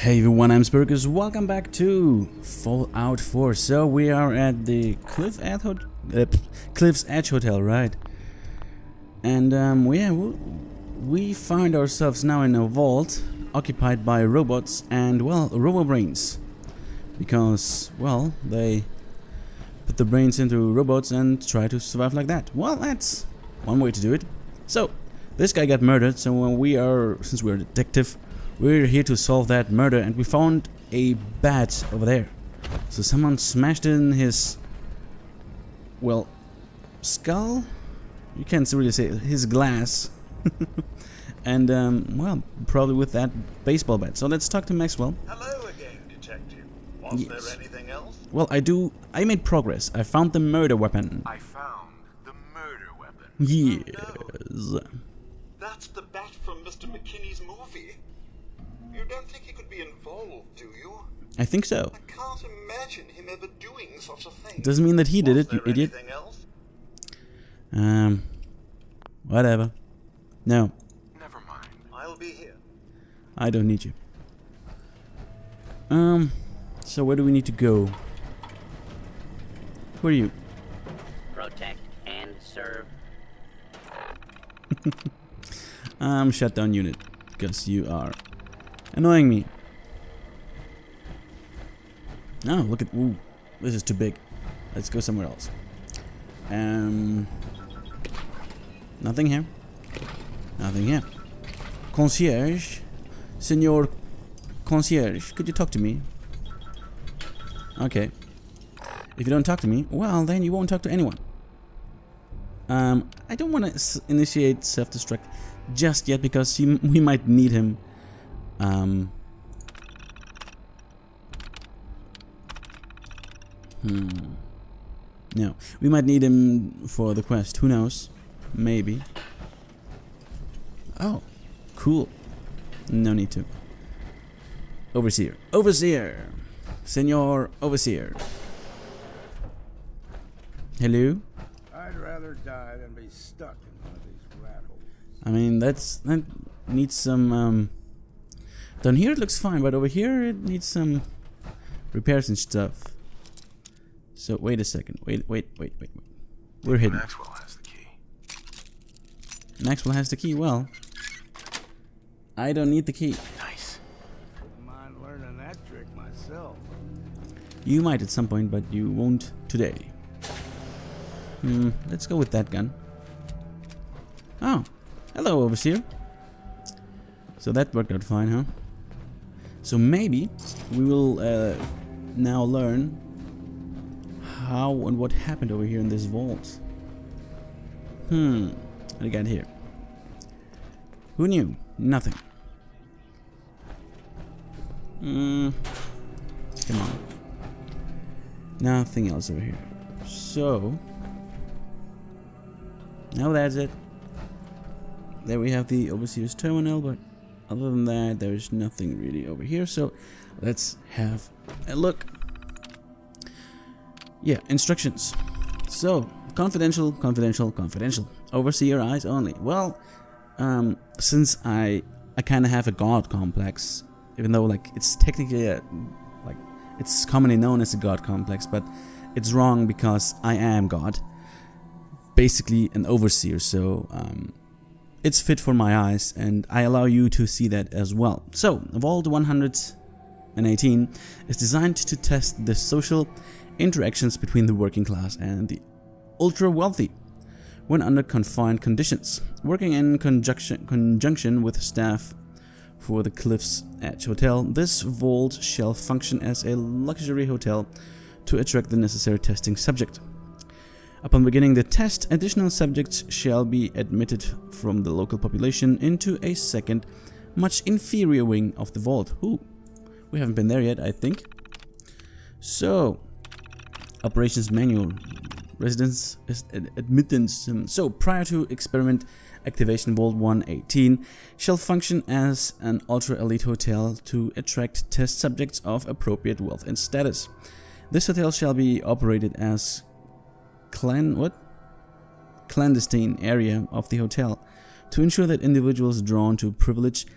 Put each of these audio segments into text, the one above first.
Hey everyone, I'm Sparrowcus. Welcome back to Fallout 4. So we are at the Cliff's Edge Hotel, right? And we find ourselves now in a vault occupied by robots and, well, robo-brains. Because, well, they put the brains into robots and try to survive like that. Well, that's one way to do it. So, this guy got murdered, so since we're a detective, we're here to solve that murder, and we found a bat over there. So someone smashed in his, well, skull? You can't really say it. His glass. And, well, probably with that baseball bat. So let's talk to Maxwell. Hello again, Detective. Was there anything else? Well, I made progress. I found the murder weapon. I found the murder weapon. Yes. Oh, no. That's the bat from Mr. McKinney's movie. You don't think he could be involved, do you? I think so. I can't imagine him ever doing such a thing. Doesn't mean that he did it, you idiot. Anything else? Whatever. No. Never mind. I'll be here. I don't need you. So where do we need to go? Who are you? Protect and serve. Shut down unit, because you are annoying me. Oh, look at, ooh, this is too big. Let's go somewhere else. Nothing here. Nothing here. Concierge, Senor Concierge, could you talk to me? Okay. If you don't talk to me, well, then you won't talk to anyone. I don't want to initiate self-destruct just yet because we might need him. No, we might need him for the quest. Who knows? Maybe. Oh, cool. No need to. Overseer. Overseer! Senor Overseer. Hello? I'd rather die than be stuck in one of these rat holes. I mean, that needs some, down here it looks fine, but over here it needs some repairs and stuff. So, wait a second. Wait. We're hidden. Maxwell has the key. Maxwell has the key. Well, I don't need the key. Nice. Wouldn't mind learning that trick myself. You might at some point, but you won't today. Let's go with that gun. Oh, hello, Overseer. So that worked out fine, huh? So maybe we will now learn how and what happened over here in this vault. What do we got here? Who knew? Nothing. Come on. Nothing else over here. So now that's it. There we have the Overseer's terminal, but other than that, there's nothing really over here. So let's have a look. Yeah, instructions. So, confidential. Overseer eyes only. Well, since I kind of have a god complex, even though like it's technically it's commonly known as a god complex, but it's wrong because I am God, basically an overseer. So it's fit for my eyes, and I allow you to see that as well. So, Vault 118 is designed to test the social interactions between the working class and the ultra-wealthy when under confined conditions. Working in conjunction with staff for the Cliff's Edge Hotel, this vault shall function as a luxury hotel to attract the necessary testing subject. Upon beginning the test, additional subjects shall be admitted from the local population into a second, much inferior wing of the vault. Ooh, we haven't been there yet, I think. So, operations manual, residence admittance. So, prior to experiment activation, Vault 118 shall function as an ultra-elite hotel to attract test subjects of appropriate wealth and status. This hotel shall be operated as clandestine area of the hotel to ensure that individuals drawn to privilege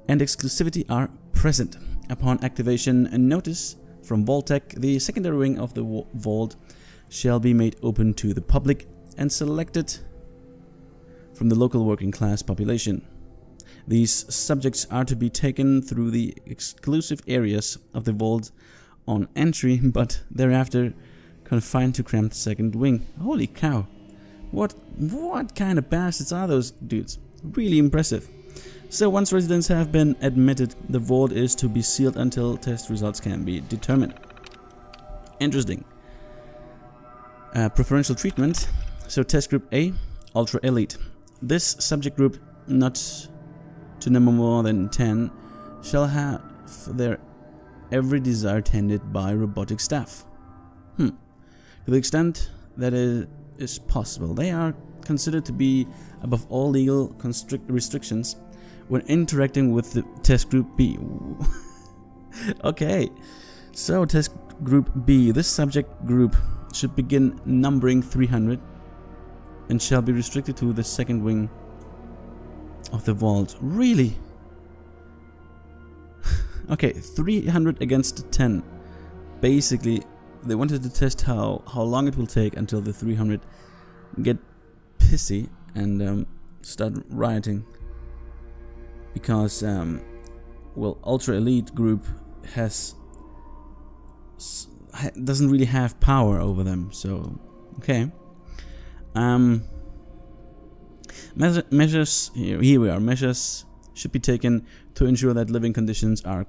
and exclusivity are present. Upon activation and notice from Vault-Tec, the secondary wing of the vault shall be made open to the public and selected from the local working class population. These subjects are to be taken through the exclusive areas of the vault on entry, but thereafter confined to cramped second wing. Holy cow. What kind of bastards are those dudes? Really impressive. So once residents have been admitted, the vault is to be sealed until test results can be determined. Interesting. Preferential treatment. So test group A, ultra elite. This subject group, not to number more than 10, shall have their every desire tended by robotic staff. To the extent that it is possible, they are considered to be above all legal restrictions when interacting with the test group B. Okay, so test group B, this subject group should begin numbering 300 and shall be restricted to the second wing of the vault. Really? Okay, 300 against 10. Basically, they wanted to test how long it will take until the 300 get pissy and start rioting. Because, well, Ultra Elite group doesn't really have power over them. So, okay. Measures, here we are. Measures should be taken to ensure that living conditions are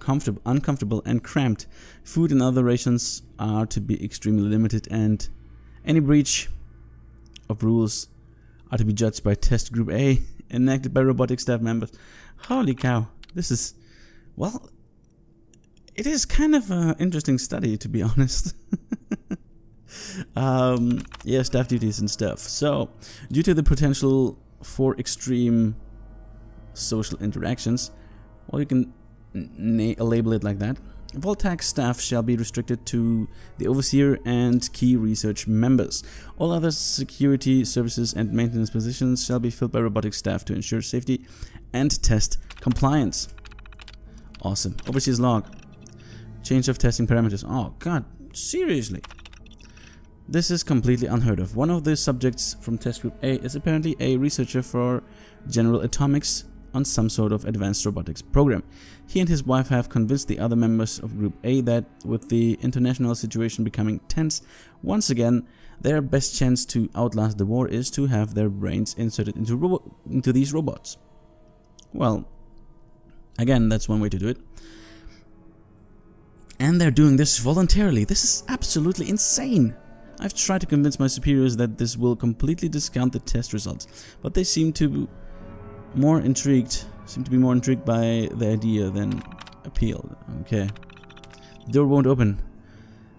uncomfortable and cramped. Food and other rations are to be extremely limited, and any breach of rules are to be judged by test group A, enacted by robotic staff members. Holy cow, this is, well, it is kind of an interesting study, to be honest. Yeah, staff duties and stuff. So, due to the potential for extreme social interactions, well, you can label it like that, Vault-Tec staff shall be restricted to the overseer and key research members. All other security services and maintenance positions shall be filled by robotic staff to ensure safety and test compliance. Awesome. Overseer's log. Change of testing parameters. Oh god, seriously. This is completely unheard of. One of the subjects from test group A is apparently a researcher for General Atomics on some sort of advanced robotics program. He and his wife have convinced the other members of Group A that with the international situation becoming tense, once again, their best chance to outlast the war is to have their brains inserted into these robots. Well, again, that's one way to do it. And they're doing this voluntarily. This is absolutely insane. I've tried to convince my superiors that this will completely discount the test results, but they seem to be more intrigued by the idea than appealed. Okay. The door won't open.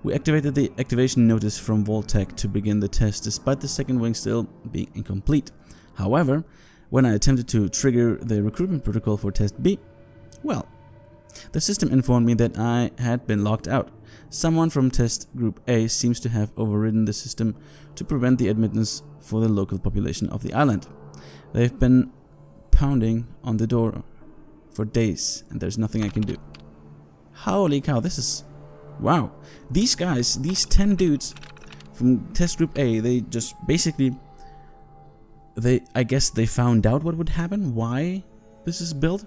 We activated the activation notice from Vault-Tec to begin the test, despite the second wing still being incomplete. However, when I attempted to trigger the recruitment protocol for test B, well, the system informed me that I had been locked out. Someone from test group A seems to have overridden the system to prevent the admittance for the local population of the island. They've been pounding on the door for days, and there's nothing I can do. Holy cow, this is... wow. These guys, these 10 dudes from test group A, they just basically... I guess they found out what would happen, why this is built,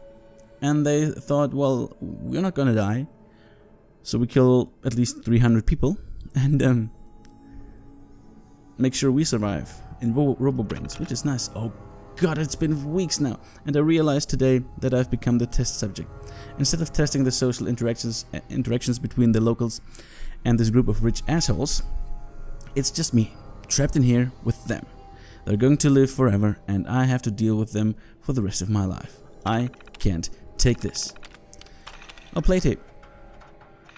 and they thought, well, we're not gonna die, so we kill at least 300 people, and make sure we survive in RoboBrains, which is nice. Oh god, it's been weeks now, and I realized today that I've become the test subject. Instead of testing the social interactions between the locals and this group of rich assholes, it's just me, trapped in here with them. They're going to live forever, and I have to deal with them for the rest of my life. I can't take this. I'll play tape.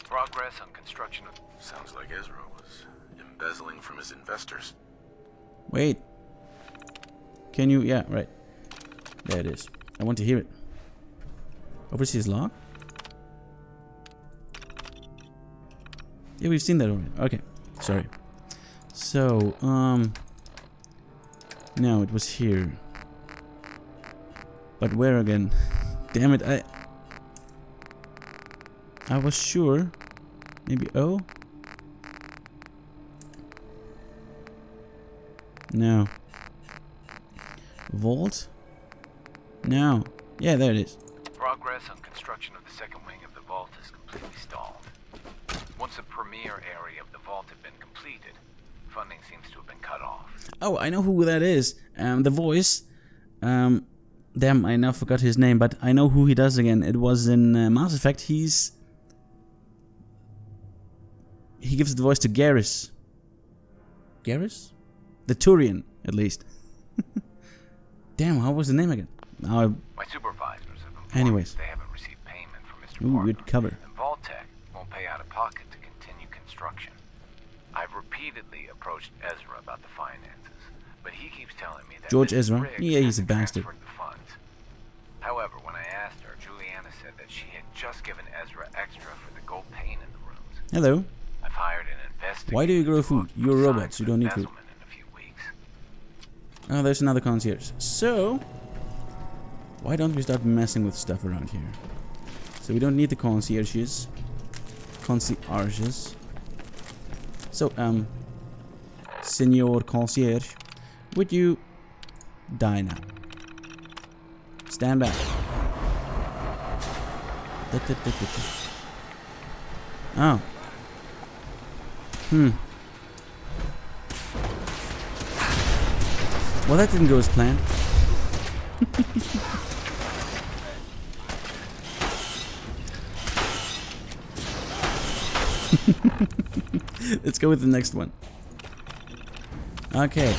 Progress on construction of... Sounds like Ezra was embezzling from his investors. Wait. Can you... yeah, right. There it is. I want to hear it. Overseas log? Yeah, we've seen that already. Okay. Sorry. So, no, it was here. But where again? Damn it, I was sure. Maybe O? No. Vault? No. Yeah, there it is. Progress on construction of the second wing of the vault is completely stalled. Once the premier area of the vault had been completed, funding seems to have been cut off. Oh, I know who that is. The voice. Damn, I now forgot his name, but I know who he does again. It was in Mass Effect. He gives the voice to Garrus. Garrus? The Turian, at least. Damn, how was the name again? Now, My supervisors have informed anyways. me they haven't received payment from Mr. Ooh, Parker. good cover. And Vault-Tec won't pay out of pocket to continue construction. I've repeatedly approached Ezra about the finances, but he keeps telling me that George Mrs. Ezra? Riggs Yeah, he's a hasn't bastard. transferred the funds. However, when I asked her, Juliana said that she had just given Ezra extra for the gold paint in the rooms. Hello. I've hired an investigator. Why do you grow to food? look for You're signs robots. You of don't need food. embezzlement in a few weeks. Oh, there's another concierge. So, why don't we start messing with stuff around here? So we don't need the concierges. So, Senor Concierge, would you die now? Stand back. Oh. Well, that didn't go as planned. Let's go with the next one. Okay.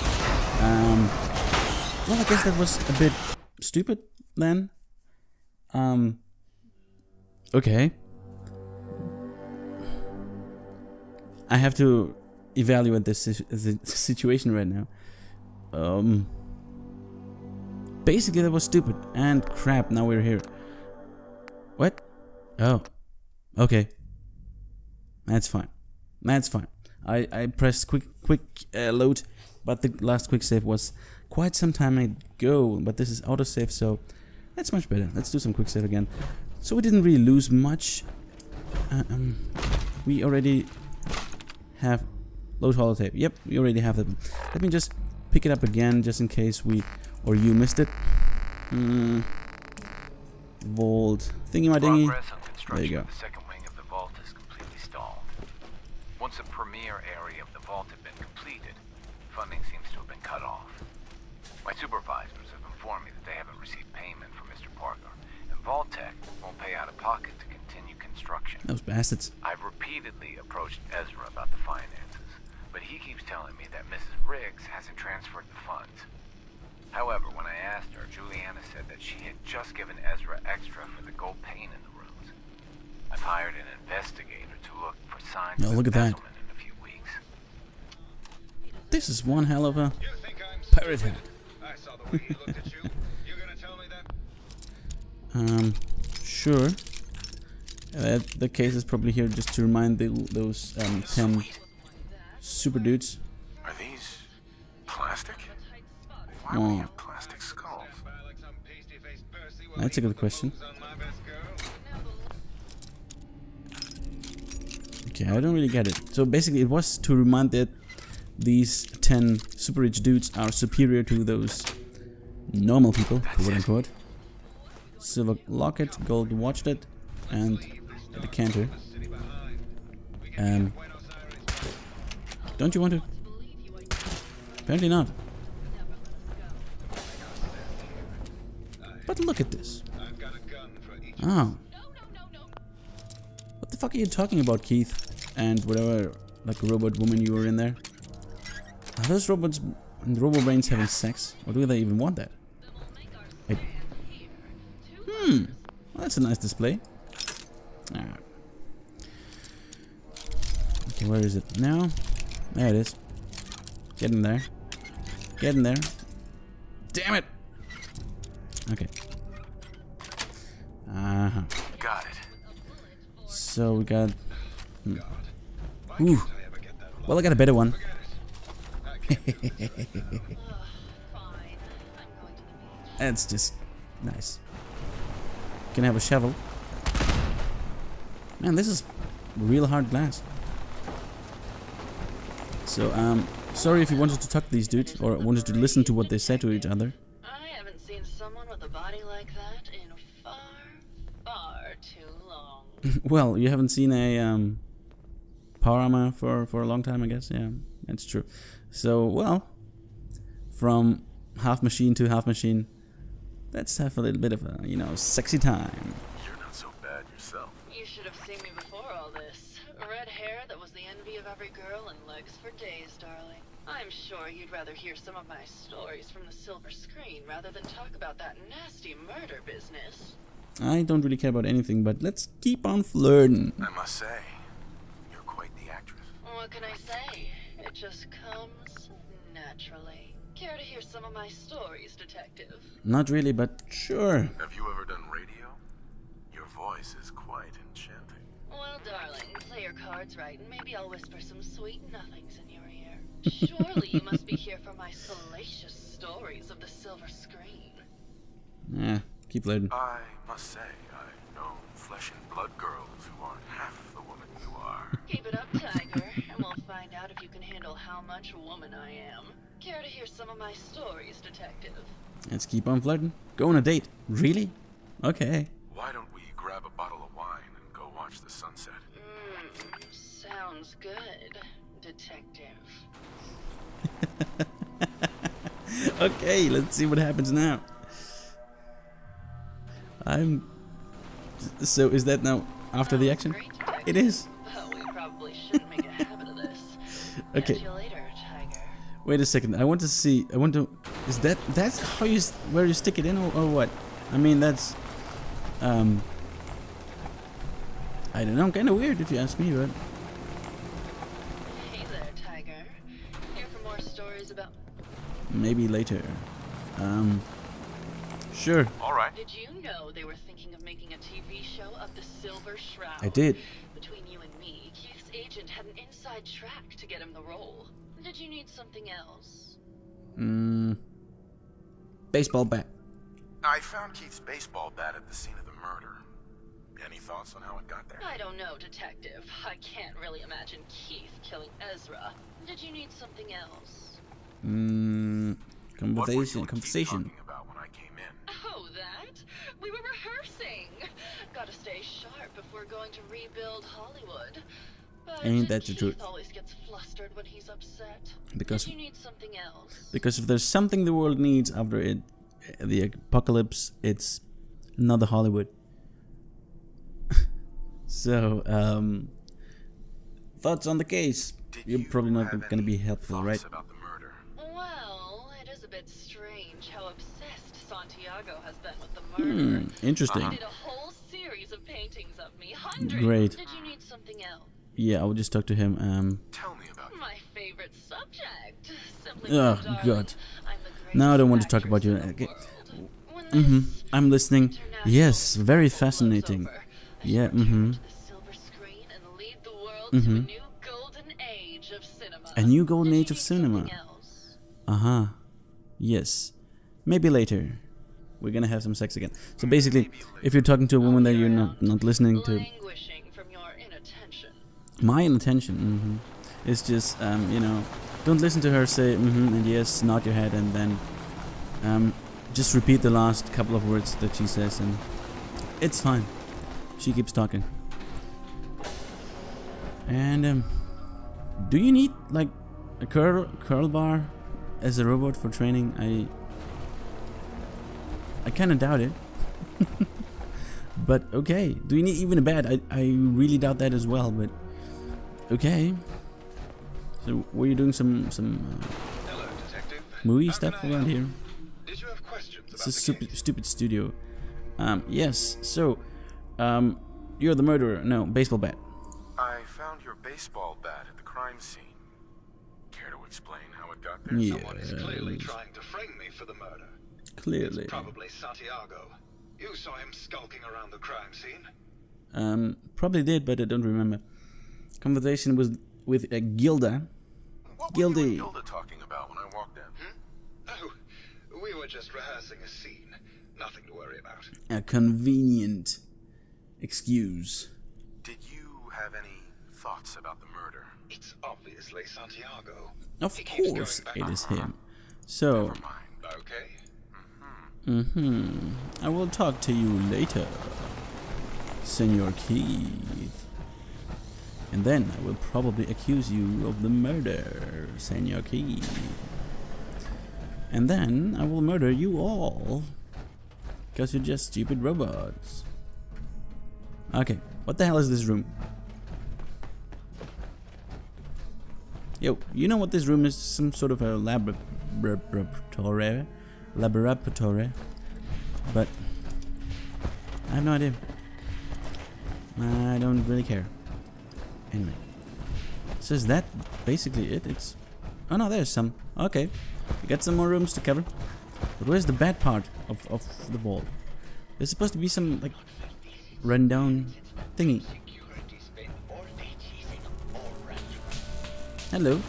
Well, I guess that was a bit stupid then. Okay. I have to evaluate this the situation right now. Basically that was stupid and crap. Now we're here. What? Oh. Okay. That's fine. That's fine. I pressed quick load, but the last quick save was quite some time ago. But this is autosave, so that's much better. Let's do some quick save again. So we didn't really lose much. We already have load holotape. Yep, we already have that. Let me just pick it up again, just in case we or you missed it. Vault thingy my dingy. Progress on There you construction go. of the second wing of the vault is completely stalled. Once the premier area of the vault had been completed, funding seems to have been cut off. My supervisors have informed me that they haven't received payment from Mr. Parker, and Vault-Tec won't pay out of pocket to continue construction. Those bastards. I've repeatedly approached Ezra about the finances, but he keeps telling me that Mrs. Riggs hasn't transferred the funds. However, when I asked her, Juliana said that she had just given Ezra extra for the gold paint in the rooms. I've hired an investigator to look for signs Oh, of look at that. embezzlement in a few weeks. This is one hell of a You think I'm pirate hat. I saw the way he looked at you. You gonna tell me that? Sure. The case is probably here just to remind those 10 super dudes. Are these plastic? Why would would you you have have plastic skulls? Like some pasty-faced Percy while That's a he good put the question. moves on my best girl. Okay, I don't really get it. So basically it was to remind that these 10 super rich dudes are superior to those normal people, quote unquote. Silver locket, gold watchlet, and a decanter. Don't you want to? Apparently not. But look at this. I've got a gun for each. Oh. What the fuck are you talking about, Keith? And whatever, like robot woman you were in there? Are those robots and robo-brains having sex? Or do they even want that? Well, that's a nice display. Alright. Okay, where is it? No? There it is. Get in there. Get in there. Damn it! Okay. Uh-huh. Got it. So we got... Ooh. Well, I got a better one. That's just nice. Can I have a shovel? Man, this is real hard glass. So, sorry if you wanted to talk to these dudes or wanted to listen to what they said to each other. I haven't seen someone with a body like that in far too long. Well, you haven't seen a power armor for a long time, I guess. Yeah, that's true. So, well, from half machine to half machine, let's have a little bit of a, you know, sexy time. You're not so bad yourself. You should have seen me before all this. Red hair that was the envy of every girl and legs for days, darling. I'm sure you'd rather hear some of my stories from the silver screen rather than talk about that nasty murder business. I don't really care about anything, but let's keep on flirting. I must say, you're quite the actress. What can I say? It just comes naturally. Care to hear some of my stories, detective? Not really, but sure. Have you ever done radio? Your voice is quite enchanting. Well, darling, play your cards right, and maybe I'll whisper some sweet nothings in your ear. Surely you must be here for my salacious stories of the silver screen. Yeah, keep flirting. I must say, I've known flesh and blood girls who aren't half the woman you are. Keep it up, Tiger, and we'll find out if you can handle how much woman I am. Care to hear some of my stories, detective? Let's keep on flirting. Go on a date. Really? Okay. Why don't we grab a bottle of wine and go watch the sunset? Sounds good, detective. Okay, let's see what happens now. So is that now after the action? Great, detective. It is. But we probably shouldn't make a habit of this. Okay. Catch you later, Tiger. Wait a second. I want to see. Is that's how you where you stick it in or what? I mean that's I don't know. Kind of weird if you ask me, but Hey there, Tiger. Here for more stories about... maybe later. Sure. All right. Did you know they were thinking of making a TV show of the Silver Shroud? I did. Between you and me, Keith's agent had an inside track to get him the role. Did you need something else? Baseball bat. I found Keith's baseball bat at the scene of the murder. Any thoughts on how it got there? I don't know, detective. I can't really imagine Keith killing Ezra. Did you need something else? What were you and Keith Conversation. talking about when I came in? Oh, that? We were rehearsing. Gotta stay sharp if we're going to rebuild Hollywood. But Ain't that the Keith truth? always gets flustered when he's upset. Because- Did you need something else? Because if there's something the world needs after the apocalypse, it's another Hollywood. So, thoughts on the case? Did You're you probably not have going to be any helpful, thoughts right? about the murder? Well, it is a bit strange how obsessed Santiago has been with the murder. Interesting. He did a whole series of paintings of me. Hundreds. Great. Did you need something else? Yeah, I will just talk to him. Tell me about it. My favorite subject. Simply Oh, put, darling, God. I'm the Now I don't want to greatest talk about you. actress in the Okay. world. When this I'm listening. international Yes, very festival blows fascinating. over, I Yeah, shall return to the silver screen and lead the world to a new golden age of cinema. A new golden Did you age of need cinema. something else? Uh-huh. Yes. Maybe later. We're gonna have some sex again. So basically, if you're talking to a woman that you're not listening to, Languishing from your inattention. my intention is just, you know, don't listen to her say and yes, nod your head, and then just repeat the last couple of words that she says, and it's fine. She keeps talking. And do you need like a curl bar as a robot for training? I kind of doubt it. But okay, do you need even a bat? I really doubt that as well, but okay. So were you doing some Hello, detective. movie How stuff can I around help? here? Did you have questions It's about a the case? stupid studio. Yes. So, you're the murderer. No, baseball bat. I found your baseball bat at the crime scene. Care to explain how it got there? Yeah. Someone is clearly trying to frame me for the murder. Clearly. It's probably Santiago. You saw him skulking around the crime scene. Probably did, but I don't remember. Conversation was with Gilda. What were you Gildy. and Gilda talking about when I walked in? Oh, we were just rehearsing a scene. Nothing to worry about. A convenient excuse. Did you have any thoughts about the murder? It's obviously Santiago. Of He keeps course going it back. is him. So, Never mind. Okay. I will talk to you later, Senor Keith. And then I will probably accuse you of the murder, Senor Keith. And then I will murder you all, because you're just stupid robots. Okay, what the hell is this room? Yo, you know what this room is? Some sort of a laboratory. But I have no idea. I don't really care. Anyway. So is that basically it? It's... Oh no, there's some. Okay. We got some more rooms to cover. But where's the bad part of the wall? There's supposed to be some, like, rundown thingy. Hello.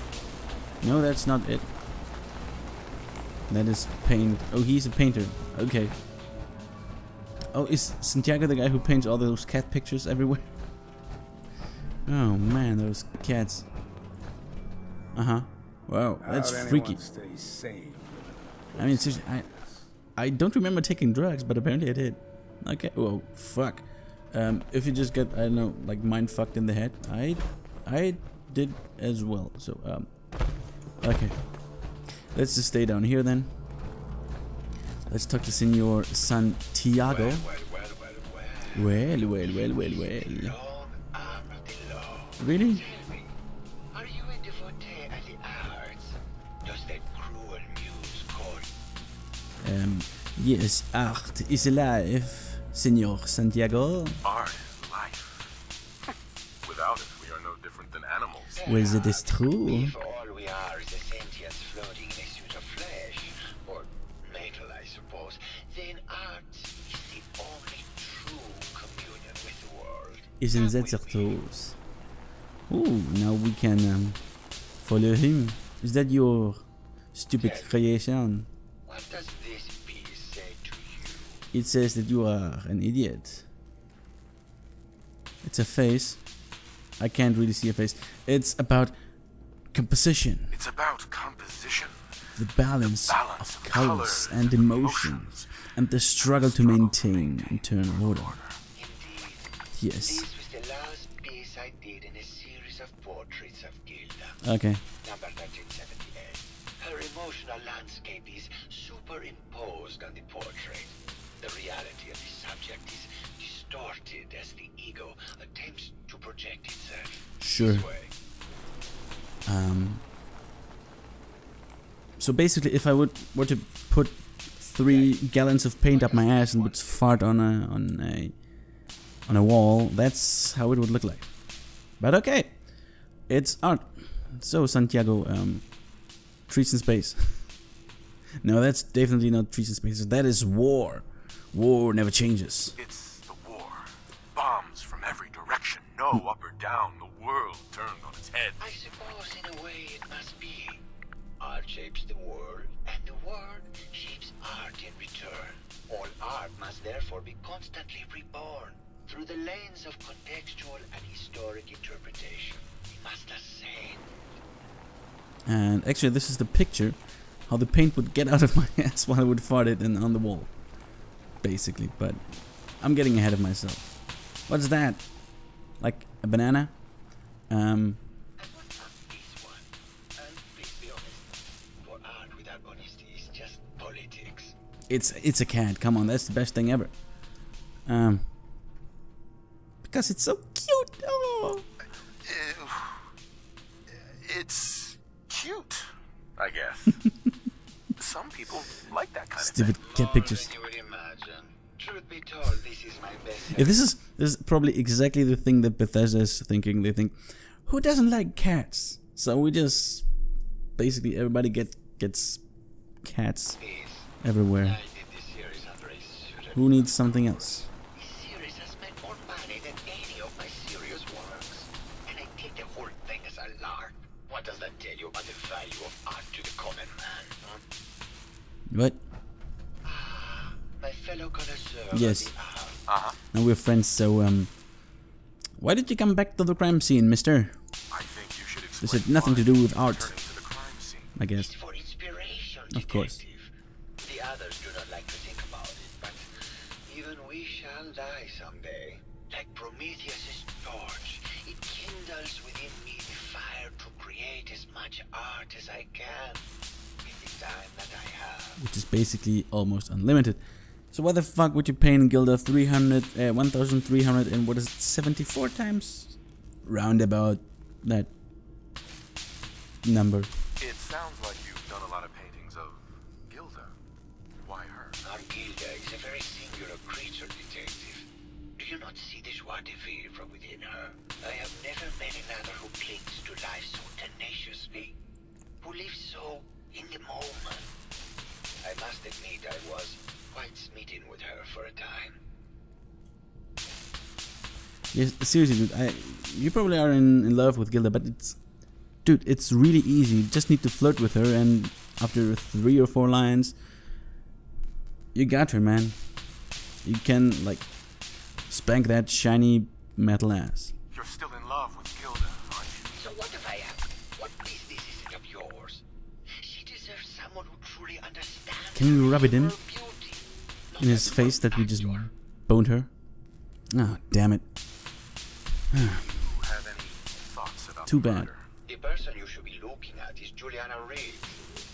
No, that's not it. That is paint. Oh, he's a painter. Okay. Oh, is Santiago the guy who paints all those cat pictures everywhere? Oh man, those cats. Wow, that's freaky. I mean, seriously, I don't remember taking drugs, but apparently I did. Okay. Oh fuck. If you just get, I don't know, like mind fucked in the head, I did as well. So okay. Let's just stay down here then. Let's talk to Senor Santiago. Well. Really? Are you a devotee of the arts? Does that cruel muse call? Yes, art is alive, Senor Santiago. Art is life. Without it, we are no different than animals. Well, that is true. If all we are is a sentience floating in a suit of flesh, or metal, I suppose, then art is the only true communion with the world. Isn't that the truth? Ooh, now we can follow him. Is that your stupid creation? What does this piece say to you? It says that you are an idiot. It's a face. I can't really see a face. It's about composition. It's about composition. The balance of colors and emotions. And the struggle to maintain internal order. Indeed, Yes. this was the last piece I did in a series of portraits of Gilda. Okay. Number 1378. Her emotional landscape is superimposed on the portrait. The reality of the subject is distorted as the ego attempts to project itself Sure. this way. So basically, if I were to put 3 gallons of paint up my ass and would fart on a wall, that's how it would look like. But okay, it's art. So Santiago, trees in space. No, that's definitely not trees in space. That is war. War never changes. It's the war. Bombs from every direction. No up or down. The world turned on its head. I suppose in a way it must be. Art shapes the world, and the world shapes art in return. All art must therefore be constantly reborn through the lens of contextual and historic interpretation. We must ascend. And actually, this is the picture how the paint would get out of my ass while I would fart it and on the wall, basically. But I'm getting ahead of myself. What's that? Like a banana? And what about this one? And please be honest, for art without honesty is just politics. It's a cat. Come on, that's the best thing ever. Because it's so cute. Oh. It's cute, I guess. Some people like that kind Stupid of thing. cat pictures. More than you would imagine. Truth be told, this is my best. If this is probably exactly the thing that Bethesda is thinking. They think, who doesn't like cats? So we just basically everybody gets cats piece. everywhere. I did this series under a pseudonym. Who needs something else? This series has made more money than any of my serious works. And I did the whole thing as a lark. What does that tell you about the value of art to the common man? Huh? What? My fellow connoisseur Yes. of the art. Now we're friends, so Why did you come back to the crime scene, mister? I think you should explain. This had nothing to do with art, returning to the crime scene. I guess. It's for inspiration, Of course. detective. The others do not like to think about it, but even we shall die someday. Like Prometheus' torch, it kindles within me the fire to create as much art as I can in the time that I have. Which is basically almost unlimited. So why the fuck would you paint Gilda 1,300 and what is it, 74 times? Roundabout that number. It sounds like you've done a lot of paintings of Gilda. Why her? Our Gilda is a very singular creature, detective. Do you not see the joie de vivre from within her? I have never met another who clings to life so tenaciously, who lives so in the moment. I must admit I was quite smitten with her for a time. Yes, seriously, dude. You probably are in love with Gilda, but it's really easy. You just need to flirt with her, and after 3 or 4 lines, you got her, man. You can like spank that shiny metal ass. You're still in love with Gilda, aren't you? So what if I am? What business is it of yours? She deserves someone who truly understands. Can we rub it in? her beauty, not In his that face that we just boned her? Oh, damn it. Do you have any thoughts about Too the bad. murder? The person you should be looking at is Juliana Riggs.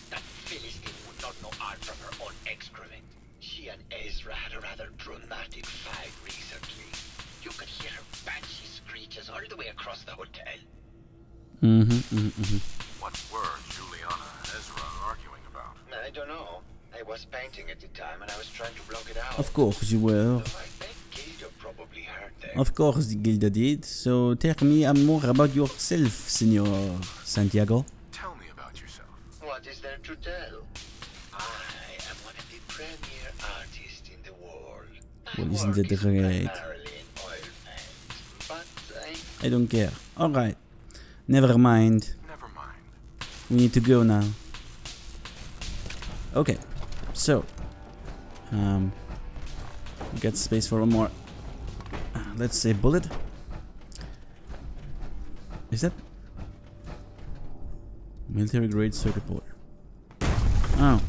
That Philistine would not know art from her own excrement. She and Ezra had a rather dramatic fight recently. You could hear her banshee screeches all the way across the hotel. What were Juliana and Ezra arguing about? I don't know. I was painting at the time and I was trying to block it out. Of course you will. So I think Gilda probably heard them. Of course Gilda did. So tell me more about yourself, Senor Santiago. Tell me about yourself. What is there to tell? I am one of the premier artists in the world. My Well, isn't work it is great? primarily in oil paints, but I don't care. Alright. Never mind. Never mind. We need to go now. Okay. So. We got space for one more. Let's say bullet. Is that military grade circuit board? Oh.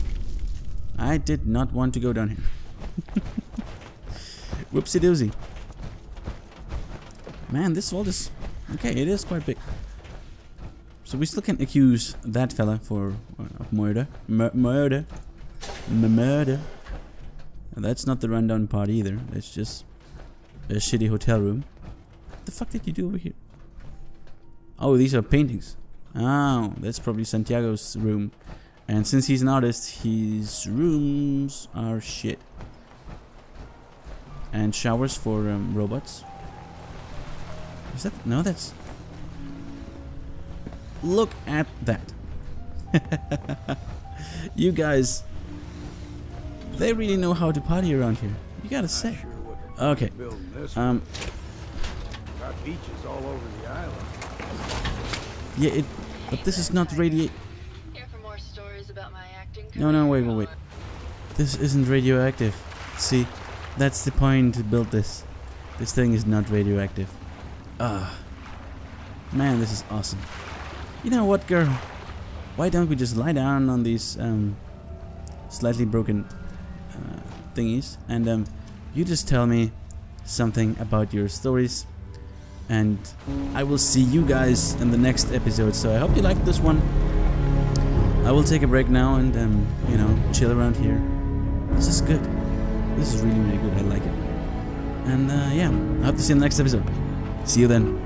I did not want to go down here. Whoopsie doozy. Man, this vault is... Okay, it is quite big. So we still can accuse that fella for of murder. Murder. And that's not the rundown part either. That's just a shitty hotel room. What the fuck did you do over here? Oh, these are paintings. Oh, that's probably Santiago's room. And since he's an artist, his rooms are shit. And showers for robots. Is that... No, that's... Look at that. You guys... They really know how to party around here. You gotta say. Okay. Got beaches all over the island. Yeah, but this is not Here for more stories about my acting No, career. wait. This isn't radioactive. See, that's the point to build this. This thing is not radioactive. Man, this is awesome. You know what, girl? Why don't we just lie down on these slightly broken thingies, and you just tell me something about your stories, and I will see you guys in the next episode. So I hope you liked this one. I will take a break now and you know, chill around here. This is good. This is really, really good. I like it. And yeah, I hope to see you in the next episode. See you then.